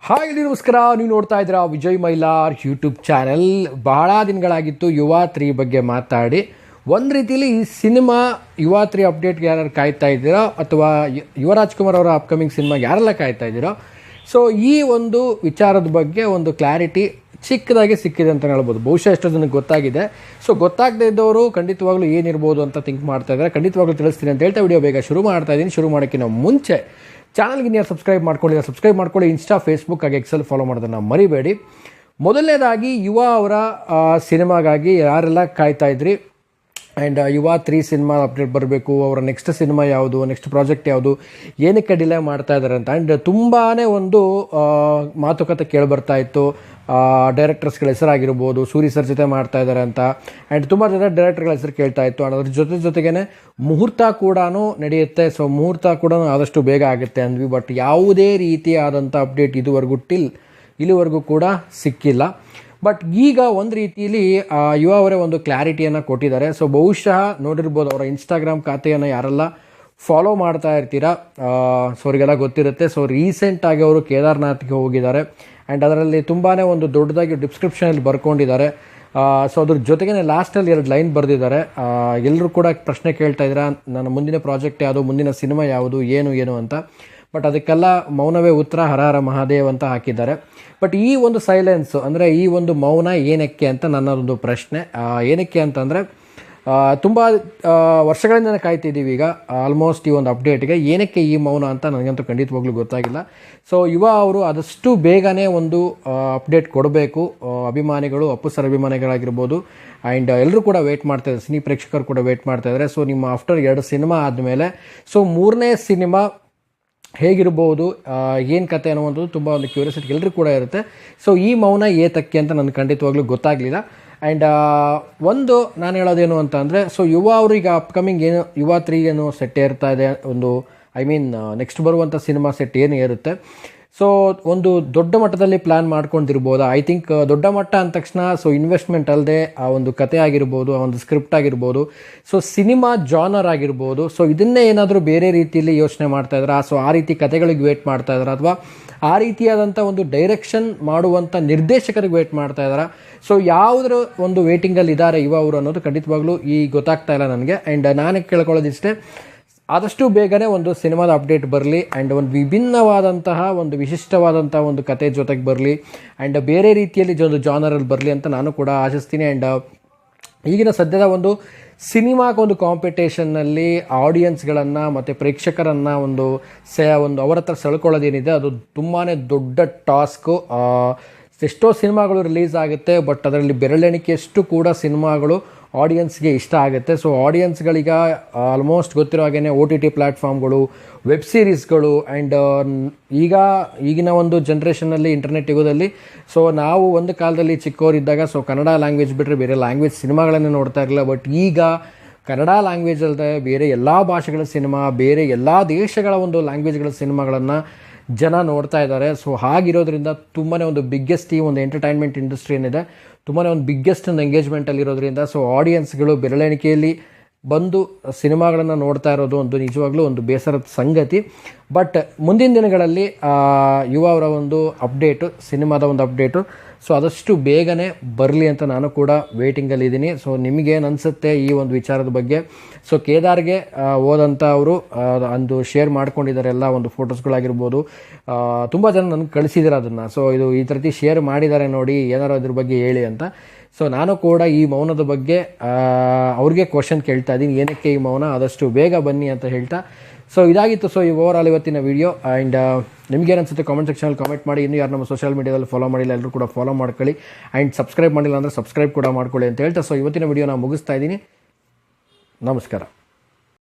Hi ನಮಸ್ಕಾರ. ನೀವು ನೋಡ್ತಾ ಇದ್ದೀರಾ ವಿಜಯ್ ಮೈಲಾರ್ ಯೂಟ್ಯೂಬ್ ಚಾನೆಲ್. ಬಹಳ ದಿನಗಳಾಗಿತ್ತು ಯುವ 3 ಬಗ್ಗೆ ಮಾತಾಡಿ. ಒಂದು ರೀತಿಯಲ್ಲಿ ಈ ಸಿನಿಮಾ ಯುವ 3 ಅಪ್ಡೇಟ್ಗೆ ಯಾರು ಕಾಯ್ತಾ ಇದ್ದೀರೋ ಅಥವಾ ಯುವರಾಜ್ ಕುಮಾರ್ ಅವರ ಅಪ್ಕಮಿಂಗ್ ಸಿನಿಮಾಗೆ ಯಾರೆಲ್ಲ ಕಾಯ್ತಾ ಇದ್ದೀರೋ, ಸೊ ಈ ಒಂದು ವಿಚಾರದ ಬಗ್ಗೆ ಒಂದು ಕ್ಲಾರಿಟಿ ಚಿಕ್ಕದಾಗಿ ಸಿಕ್ಕಿದೆ ಅಂತ ಹೇಳ್ಬೋದು. ಬಹುಶಃ ಎಷ್ಟೋ ಜನಕ್ಕೆ ಗೊತ್ತಾಗಿದೆ. ಸೊ ಗೊತ್ತಾಗದೇ ಇದ್ದವರು ಖಂಡಿತವಾಗ್ಲೂ ಏನಿರ್ಬೋದು ಅಂತ ಥಿಂಕ್ ಮಾಡ್ತಾ ಇದ್ದಾರೆ. ಖಂಡಿತವಾಗ್ಲೂ ತಿಳಿಸ್ತೀನಿ ಅಂತ ಹೇಳ್ತಾ ವಿಡಿಯೋ ಬೇಗ ಶುರು ಮಾಡ್ತಾ ಇದ್ದೀನಿ. ಶುರು ಮಾಡೋಕ್ಕಿಂತ ಮುಂಚೆ ಚಾನಲ್ಗೆ ನೀವು ಸಬ್ಸ್ಕ್ರೈಬ್ ಮಾಡ್ಕೊಳ್ಳಿ. ಇನ್ಸ್ಟಾ, ಫೇಸ್ಬುಕ್ ಹಾಗೆ ಎಕ್ಸೆಲ್ ಫಾಲೋ ಮಾಡೋದನ್ನು ಮರಿಬೇಡಿ. ಮೊದಲನೇದಾಗಿ ಯುವ ಅವರ ಸಿನಿಮಾಗಾಗಿ ಯಾರೆಲ್ಲ ಕಾಯ್ತಾ ಇದ್ರಿ ಆ್ಯಂಡ್ ಯುವ 3 ಸಿನಿಮಾ ಅಪ್ಡೇಟ್ ಬರಬೇಕು, ಅವರ ನೆಕ್ಸ್ಟ್ ಸಿನಿಮಾ ಯಾವುದು, ನೆಕ್ಸ್ಟ್ ಪ್ರಾಜೆಕ್ಟ್ ಯಾವುದು, ಏನಕ್ಕೆ ಡಿಲೇ ಮಾಡ್ತಾ ಇದ್ದಾರೆ ಅಂತ. ಆ್ಯಂಡ್ ತುಂಬಾ ಒಂದು ಮಾತುಕತೆ ಕೇಳಿಬರ್ತಾ ಇತ್ತು. ಡೈರೆಕ್ಟರ್ಸ್ಗಳ ಹೆಸರಾಗಿರ್ಬೋದು, ಸೂರಿ ಸರ್ ಜೊತೆ ಮಾಡ್ತಾ ಇದ್ದಾರೆ ಅಂತ. ಆ್ಯಂಡ್ ತುಂಬ ಜನ ಡೈರೆಕ್ಟರ್ಗಳ ಹೆಸರು ಕೇಳ್ತಾ ಇತ್ತು. ಆ್ಯಂಡ್ ಅದ್ರ ಜೊತೆಗೇ ಮುಹೂರ್ತ ಕೂಡ ನಡೆಯುತ್ತೆ. ಸೊ ಮುಹೂರ್ತ ಕೂಡ ಆದಷ್ಟು ಬೇಗ ಆಗುತ್ತೆ ಅಂದ್ವಿ. ಬಟ್ ಯಾವುದೇ ರೀತಿಯಾದಂಥ ಅಪ್ಡೇಟ್ ಇಲ್ಲಿವರೆಗೂ ಕೂಡ ಸಿಕ್ಕಿಲ್ಲ. ಬಟ್ ಈಗ ಒಂದು ರೀತಿಯಲ್ಲಿ ಯುವ ಅವರೇ ಒಂದು ಕ್ಲಾರಿಟಿಯನ್ನು ಕೊಟ್ಟಿದ್ದಾರೆ. ಸೊ ಬಹುಶಃ ನೋಡಿರ್ಬೋದು, ಅವರ ಇನ್ಸ್ಟಾಗ್ರಾಮ್ ಖಾತೆಯನ್ನು ಯಾರೆಲ್ಲ ಫಾಲೋ ಮಾಡ್ತಾ ಇರ್ತೀರಾ ಸೊ ಅವರಿಗೆಲ್ಲ ಗೊತ್ತಿರುತ್ತೆ. ಸೊ ರೀಸೆಂಟಾಗಿ ಅವರು ಕೇದಾರ್ನಾಥ್ಗೆ ಹೋಗಿದ್ದಾರೆ. ಆ್ಯಂಡ್ ಅದರಲ್ಲಿ ತುಂಬಾ ಒಂದು ದೊಡ್ಡದಾಗಿ ಡಿಸ್ಕ್ರಿಪ್ಷನಲ್ಲಿ ಬರ್ಕೊಂಡಿದ್ದಾರೆ. ಸೊ ಅದ್ರ ಜೊತೆಗೇ ಲಾಸ್ಟಲ್ಲಿ 2 ಲೈನ್ ಬರೆದಿದ್ದಾರೆ. ಎಲ್ಲರೂ ಕೂಡ ಪ್ರಶ್ನೆ ಕೇಳ್ತಾ ಇದ್ದೀರಾ, ನನ್ನ ಮುಂದಿನ ಪ್ರಾಜೆಕ್ಟ್ ಯಾವುದು, ಮುಂದಿನ ಸಿನಿಮಾ ಯಾವುದು, ಏನು ಅಂತ. ಬಟ್ ಅದಕ್ಕೆಲ್ಲ ಮೌನವೇ ಉತ್ತರ, ಹರ ಹರ ಮಹಾದೇವ್ ಅಂತ ಹಾಕಿದ್ದಾರೆ. ಬಟ್ ಈ ಒಂದು ಸೈಲೆನ್ಸು ಅಂದರೆ ಈ ಒಂದು ಮೌನ ಏನಕ್ಕೆ ಅಂತ ನನ್ನದೊಂದು ಪ್ರಶ್ನೆ. ಏನಕ್ಕೆ ಅಂತಂದರೆ ತುಂಬ ವರ್ಷಗಳಿಂದ ಕಾಯ್ತಿದ್ದೀವಿ. ಈಗ ಆಲ್ಮೋಸ್ಟ್ ಈ ಒಂದು ಅಪ್ಡೇಟ್ಗೆ ಏನಕ್ಕೆ ಈ ಮೌನ ಅಂತ ನನಗಂತೂ ಖಂಡಿತವಾಗ್ಲೂ ಗೊತ್ತಾಗಿಲ್ಲ. ಸೊ ಯುವ ಅವರು ಆದಷ್ಟು ಬೇಗನೆ ಒಂದು ಅಪ್ಡೇಟ್ ಕೊಡಬೇಕು. ಅಭಿಮಾನಿಗಳು, ಅಪ್ಪು ಸರ್ ಅಭಿಮಾನಿಗಳಾಗಿರ್ಬೋದು ಆ್ಯಂಡ್ ಎಲ್ಲರೂ ಕೂಡ ವೇಟ್ ಮಾಡ್ತಾಯಿದ್ದಾರೆ, ಸಿನಿ ಪ್ರೇಕ್ಷಕರು ಕೂಡ ವೇಟ್ ಮಾಡ್ತಾಯಿದ್ದಾರೆ. ಸೊ ನಿಮ್ಮ ಆಫ್ಟರ್ 2 ಸಿನಿಮಾ ಆದಮೇಲೆ ಸೊ 3ನೇ ಸಿನಿಮಾ ಹೇಗಿರ್ಬೋದು, ಏನು ಕತೆ ಅನ್ನುವಂಥದ್ದು ತುಂಬ ಒಂದು ಕ್ಯೂರಿಯಾಸಿಟಿ ಎಲ್ಲರೂ ಕೂಡ ಇರುತ್ತೆ. ಸೊ ಈ ಮೌನ ಏತಕ್ಕೆ ಅಂತ ನನಗೆ ಖಂಡಿತವಾಗ್ಲೂ ಗೊತ್ತಾಗಲಿಲ್ಲ. ಆ್ಯಂಡ್ ಒಂದು ನಾನು ಹೇಳೋದೇನು ಅಂತ ಅಂದರೆ, ಸೊ ಯುವ ಅವರು ಈಗ ಅಪ್ಕಮಿಂಗ್ ಏನು ಯುವ 3 ಏನು ಸೆಟ್ ಏರ್ತಾ ಇದೆ, ಒಂದು ನೆಕ್ಸ್ಟ್ ಬರುವಂಥ ಸಿನಿಮಾ ಸೆಟ್ ಏನು ಇರುತ್ತೆ. ಸೊ ಒಂದು ದೊಡ್ಡ ಮಟ್ಟದಲ್ಲಿ ಪ್ಲ್ಯಾನ್ ಮಾಡ್ಕೊಂಡಿರ್ಬೋದು. ಐ ಥಿಂಕ್ ದೊಡ್ಡ ಮಟ್ಟ ಅಂದ ತಕ್ಷಣ ಸೊ ಇನ್ವೆಸ್ಟ್ಮೆಂಟ್ ಅಲ್ಲದೆ ಆ ಒಂದು ಕತೆ ಆಗಿರ್ಬೋದು, ಆ ಒಂದು ಸ್ಕ್ರಿಪ್ಟ್ ಆಗಿರ್ಬೋದು, ಸೊ ಸಿನಿಮಾ ಜಾನರ್ ಆಗಿರ್ಬೋದು, ಸೊ ಇದನ್ನೇ ಏನಾದರೂ ಬೇರೆ ರೀತಿಯಲ್ಲಿ ಯೋಚನೆ ಮಾಡ್ತಾ ಇದ್ದಾರೆ. ಸೊ ಆ ರೀತಿ ಕತೆಗಳಿಗೆ ವೇಟ್ ಮಾಡ್ತಾ ಇದ್ದಾರೆ ಅಥವಾ ಆ ರೀತಿಯಾದಂಥ ಒಂದು ಡೈರೆಕ್ಷನ್ ಮಾಡುವಂಥ ನಿರ್ದೇಶಕರಿಗೆ ವೇಟ್ ಮಾಡ್ತಾ ಇದ್ದಾರೆ. ಸೊ ಯಾವುದ್ರ ಒಂದು ವೇಟಿಂಗಲ್ಲಿ ಇದ್ದಾರೆ ಯುವ ಅವರು ಅನ್ನೋದು ಖಂಡಿತವಾಗ್ಲೂ ಗೊತ್ತಾಗ್ತಾ ಇಲ್ಲ ನನಗೆ. ಆ್ಯಂಡ್ ನಾನು ಕೇಳ್ಕೊಳ್ಳೋದಿಷ್ಟೇ, ಆದಷ್ಟು ಬೇಗನೆ ಒಂದು ಸಿನಿಮಾದ ಅಪ್ಡೇಟ್ ಬರಲಿ ಆ್ಯಂಡ್ ಒಂದು ವಿಭಿನ್ನವಾದಂತಹ ಒಂದು ವಿಶಿಷ್ಟವಾದಂಥ ಒಂದು ಕತೆ ಜೊತೆಗೆ ಬರಲಿ ಆ್ಯಂಡ್ ಬೇರೆ ರೀತಿಯಲ್ಲಿ ಒಂದು ಜಾನರಲ್ಲಿ ಬರಲಿ ಅಂತ ನಾನು ಕೂಡ ಆಶಿಸ್ತೀನಿ. ಆ್ಯಂಡ್ ಈಗಿನ ಸದ್ಯದ ಒಂದು ಸಿನಿಮಾಗೊಂದು ಕಾಂಪಿಟೇಷನ್ನಲ್ಲಿ ಆಡಿಯನ್ಸ್ಗಳನ್ನು ಮತ್ತು ಪ್ರೇಕ್ಷಕರನ್ನು ಒಂದು ಅವರ ಹತ್ರ ಸೆಳ್ಕೊಳ್ಳೋದೇನಿದೆ ಅದು ತುಂಬಾ ದೊಡ್ಡ ಟಾಸ್ಕು. ಎಷ್ಟೋ ಸಿನಿಮಾಗಳು ರಿಲೀಸ್ ಆಗುತ್ತೆ, ಬಟ್ ಅದರಲ್ಲಿ ಬೆರಳೆಣಿಕೆಯಷ್ಟು ಕೂಡ ಸಿನಿಮಾಗಳು ಆಡಿಯನ್ಸ್ಗೆ ಇಷ್ಟ ಆಗುತ್ತೆ. ಸೊ ಆಡಿಯನ್ಸ್ಗಳೀಗ ಆಲ್ಮೋಸ್ಟ್ ಗೊತ್ತಿರೋ ಹಾಗೇ OTT ಪ್ಲ್ಯಾಟ್ಫಾರ್ಮ್ಗಳು, ವೆಬ್ ಸೀರೀಸ್ಗಳು ಆ್ಯಂಡ್ ಈಗಿನ ಒಂದು ಜನ್ರೇಷನ್ನಲ್ಲಿ ಇಂಟರ್ನೆಟ್ ಯುಗದಲ್ಲಿ ಸೊ ನಾವು ಒಂದು ಕಾಲದಲ್ಲಿ ಚಿಕ್ಕವರಿದ್ದಾಗ ಸೊ ಕನ್ನಡ ಲ್ಯಾಂಗ್ವೇಜ್ ಬಿಟ್ಟರೆ ಬೇರೆ ಲ್ಯಾಂಗ್ವೇಜ್ ಸಿನಿಮಾಗಳನ್ನೇ ನೋಡ್ತಾ ಇರಲಿಲ್ಲ. ಬಟ್ ಈಗ ಕನ್ನಡ ಲ್ಯಾಂಗ್ವೇಜ್ ಅಲ್ಲದೆ ಬೇರೆ ಎಲ್ಲ ಭಾಷೆಗಳ ಸಿನಿಮಾ, ಬೇರೆ ಎಲ್ಲ ದೇಶಗಳ ಒಂದು ಲ್ಯಾಂಗ್ವೇಜ್ಗಳ ಸಿನಿಮಾಗಳನ್ನು ಜನ ನೋಡ್ತಾ ಇದ್ದಾರೆ. ಸೊ ಹಾಗಿರೋದ್ರಿಂದ ತುಂಬಾ ಒಂದು ಬಿಗ್ಗೆಸ್ಟ್ ಈ ಒಂದು ಎಂಟರ್ಟೈನ್ಮೆಂಟ್ ಇಂಡಸ್ಟ್ರಿ ಏನಿದೆ ತುಂಬಾ ಒಂದು ಬಿಗ್ಗೆಸ್ಟ್ ಒಂದು ಎಂಗೇಜ್ಮೆಂಟಲ್ಲಿರೋದ್ರಿಂದ ಸೊ ಆಡಿಯನ್ಸ್ಗಳು ಬೆರಳೆಣಿಕೆಯಲ್ಲಿ ಬಂದು ಸಿನಿಮಾಗಳನ್ನು ನೋಡ್ತಾ ಇರೋದು ಒಂದು ನಿಜವಾಗ್ಲೂ ಒಂದು ಬೇಸರದ ಸಂಗತಿ. ಬಟ್ ಮುಂದಿನ ದಿನಗಳಲ್ಲಿ ಯುವ ಅವರ ಒಂದು ಅಪ್ಡೇಟು, ಸಿನಿಮಾದ ಒಂದು ಅಪ್ಡೇಟು ಸೊ ಆದಷ್ಟು ಬೇಗನೆ ಬರಲಿ ಅಂತ ನಾನು ಕೂಡ ವೇಟಿಂಗಲ್ಲಿದ್ದೀನಿ. ಸೊ ನಿಮಗೇನು ಅನಿಸುತ್ತೆ ಈ ಒಂದು ವಿಚಾರದ ಬಗ್ಗೆ? ಸೊ ಕೇದಾರ್ಗೆ ಹೋದಂಥ ಅವರು ಅಂದು ಶೇರ್ ಮಾಡ್ಕೊಂಡಿದ್ದಾರೆ ಎಲ್ಲ ಒಂದು ಫೋಟೋಸ್ಗಳಾಗಿರ್ಬೋದು. ತುಂಬ ಜನ ನನಗೆ ಕಳಿಸಿದ್ದಾರೆ ಅದನ್ನು. ಸೊ ಇದು ಈ ರೀತಿ ಶೇರ್ ಮಾಡಿದ್ದಾರೆ ನೋಡಿ, ಏನಾರು ಅದ್ರ ಬಗ್ಗೆ ಹೇಳಿ ಅಂತ. ಸೊ ನಾನು ಕೂಡ ಈ ಮೌನದ ಬಗ್ಗೆ ಅವ್ರಿಗೆ ಕ್ವಶನ್ ಕೇಳ್ತಾ ಇದ್ದೀನಿ, ಏನಕ್ಕೆ ಈ ಮೌನ, ಆದಷ್ಟು ಬೇಗ ಬನ್ನಿ ಅಂತ ಹೇಳ್ತಾ. ಸೊ ಇದಾಗಿತ್ತು ಸೊ ಈ ಓವರಾಲ್ ಇವತ್ತಿನ ವಿಡಿಯೋ. ಆ್ಯಂಡ್ ನಿಮಗೇನು ಅನಿಸುತ್ತೆ ಕಾಮೆಂಟ್ ಸೆಕ್ಷನಲ್ಲಿ ಕಾಮೆಂಟ್ ಮಾಡಿ. ಇನ್ನೂ ಯಾರು ನಮ್ಮ ಸೋಷಿಯಲ್ ಮೀಡಿಯಾದಲ್ಲಿ ಫಾಲೋ ಮಾಡಿಲ್ಲ ಎಲ್ಲರೂ ಕೂಡ ಫಾಲೋ ಮಾಡ್ಕೊಳ್ಳಿ. ಆ್ಯಂಡ್ ಸಬ್ಸ್ಕ್ರೈಬ್ ಮಾಡಿಲ್ಲ ಅಂದರೆ ಸಬ್ಸ್ಕ್ರೈಬ್ ಕೂಡ ಮಾಡ್ಕೊಳ್ಳಿ ಅಂತ ಹೇಳ್ತಾ ಸೊ ಇವತ್ತಿನ ವಿಡಿಯೋ ನಾನು ಮುಗಿಸ್ತಾ ಇದ್ದೀನಿ. ನಮಸ್ಕಾರ.